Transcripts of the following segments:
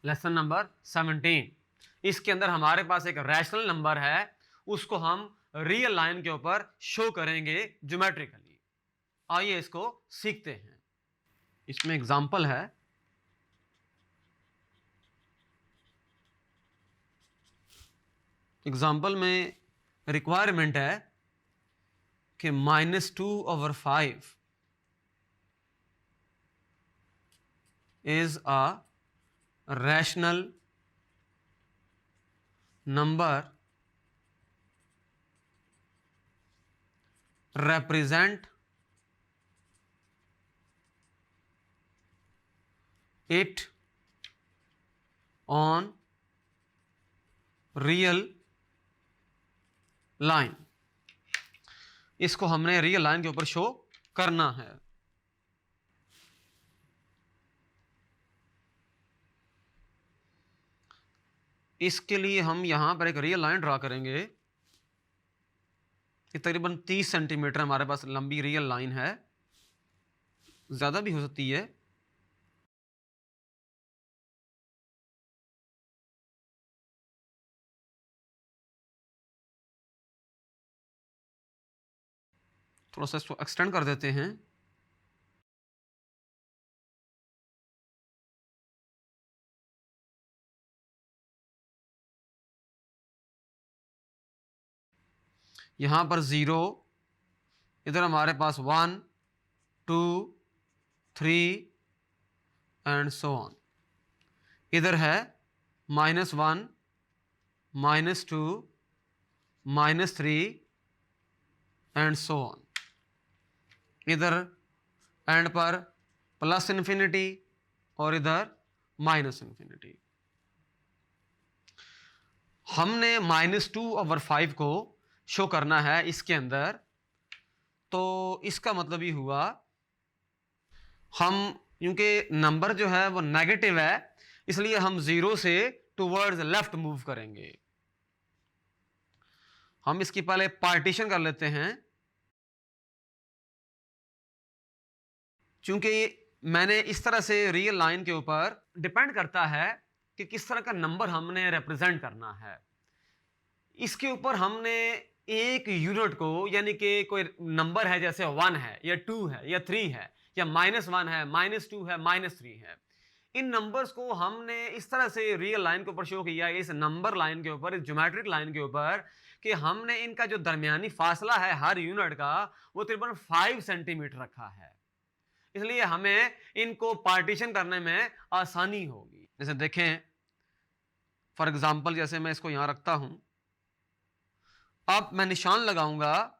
Lesson number 17। इसके अंदर हमारे पास एक रैशनल नंबर है, उसको हम रियल लाइन के ऊपर शो करेंगे ज्योमेट्रिकली। आइए इसको सीखते हैं। इसमें एग्जांपल है, एग्जांपल में रिक्वायरमेंट है कि -2/5 is a rational number represent it on real line। इसको हमने रियल लाइन के ऊपर शो करना है। इसके लिए हम यहां पर एक रियल लाइन ड्रा करेंगे। ये तकरीबन 30 सेंटीमीटर हमारे पास लंबी रियल लाइन है, ज्यादा भी हो सकती है। थोड़ा सा इसको एक्सटेंड कर देते हैं। यहां पर 0, इधर हमारे पास 1, 2, 3 एंड सो ऑन। इधर है -1, -2, -3 एंड सो ऑन। इधर एंड पर +∞ और इधर -∞। हमने -2/5 को शो करना है इसके अंदर, तो इसका मतलब ही हुआ हम, क्योंकि नंबर जो है वो नेगेटिव है, इसलिए हम 0 से टुवर्ड्स लेफ्ट मूव करेंगे। हम इसकी पहले पार्टीशन कर लेते हैं। चूंकि मैंने इस तरह से रियल लाइन के ऊपर डिपेंड करता है कि किस तरह का नंबर हमने रिप्रेजेंट करना है। इसके ऊपर हमने एक यूनिट को, यानी कि कोई नंबर है जैसे 1 है या 2 है या 3 है या -1 है, -2 है, -3 है, इन नंबर्स को हमने इस तरह से रियल लाइन के ऊपर शो किया, इस नंबर लाइन के ऊपर, इस ज्योमेट्रिक लाइन के ऊपर, कि हमने इनका जो दरमियानी फासला है हर यूनिट का, वो तकरीबन 5 सेंटीमीटर रखा है। इसलिए हमें इनको पार्टीशन करने में आसानी होगी। जैसे देखें, फॉर एग्जाम्पल जैसे मैं इसको यहां रखता हूं, अब मैं निशान लगाऊंगा।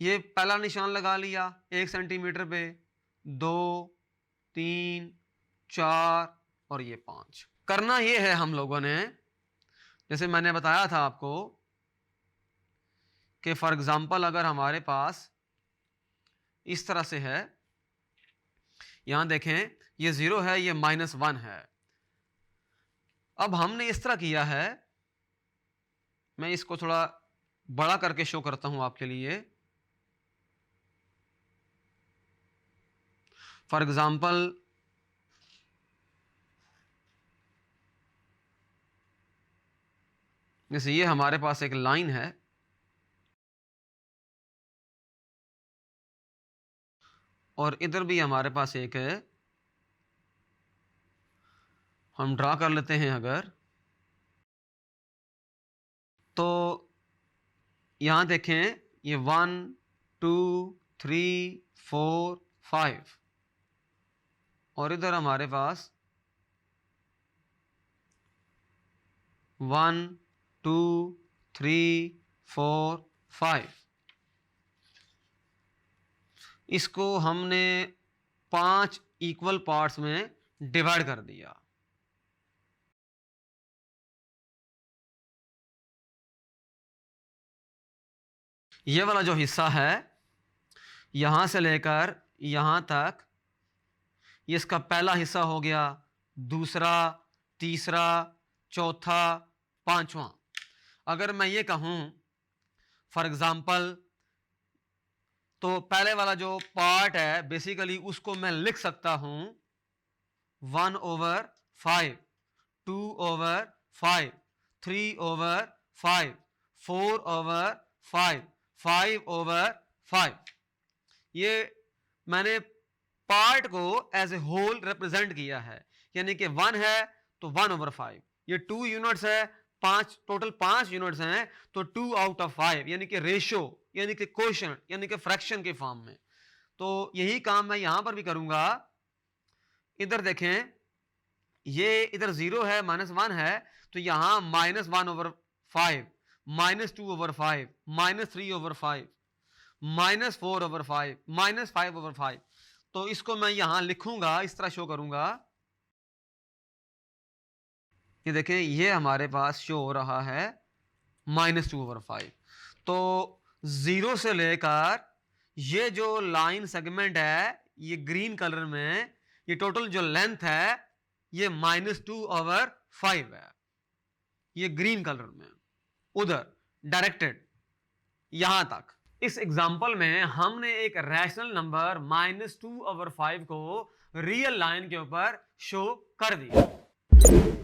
ये पहला निशान लगा लिया 1 सेंटीमीटर पे, 2, 3, 4 और ये 5। करना ये है हम लोगों ने, जैसे मैंने बताया था आपको कि फॉर एग्जाम्पल अगर हमारे पास इस तरह से है, यहां देखें ये 0 है, ये -1 है। अब हमने इस तरह किया है, मैं इसको थोड़ा बड़ा करके शो करता हूं आपके लिए। फॉर एग्जाम्पल जैसे ये हमारे पास एक लाइन है, और इधर भी हमारे पास एक है। हम ड्रा कर लेते हैं अगर, तो यहां देखें ये 1, 2, 3, 4, 5 और इधर हमारे पास 1, 2, 3, 4, 5। इसको हमने 5 इक्वल पार्ट्स में डिवाइड कर दिया। ये वाला जो हिस्सा है, यहां से लेकर यहां तक, ये इसका पहला हिस्सा हो गया, दूसरा, तीसरा, चौथा, पांचवा। अगर मैं ये कहूं फॉर एग्जाम्पल, तो पहले वाला जो पार्ट है बेसिकली उसको मैं लिख सकता हूं 1/5 5, 2 over 5, 3 over 5, 4 over 5, 5 over 5। ये मैंने पार्ट को एज ए होल रिप्रेजेंट किया है, यानी कि 1 है तो 1 over 5, ये 2 यूनिट्स है, 5 टोटल 5 यूनिट्स हैं तो 2 out of 5, यानी कि रेशो, यानी कि क्वोशंट, यानी कि फ्रैक्शन के फॉर्म में। तो यही काम मैं यहां पर भी करूंगा। इधर देखें, ये इधर 0 है, -1 है, तो यहां -1 over 5, -2 over 5, -3 over 5, -4 over 5, -5 over 5। तो इसको मैं यहां लिखूंगा, इस तरह शो करूंगा। ये देखें, ये हमारे पास शो हो रहा है -2 over 5। तो 0 से लेकर ये जो लाइन सेगमेंट है, ये ग्रीन कलर में, ये टोटल जो लेंथ है ये -2 over 5 है, ये ग्रीन कलर में, उधर डायरेक्टेड यहां तक। इस एग्जाम्पल में हमने एक रैशनल नंबर -2 over 5 को रियल लाइन के ऊपर शो कर दिया।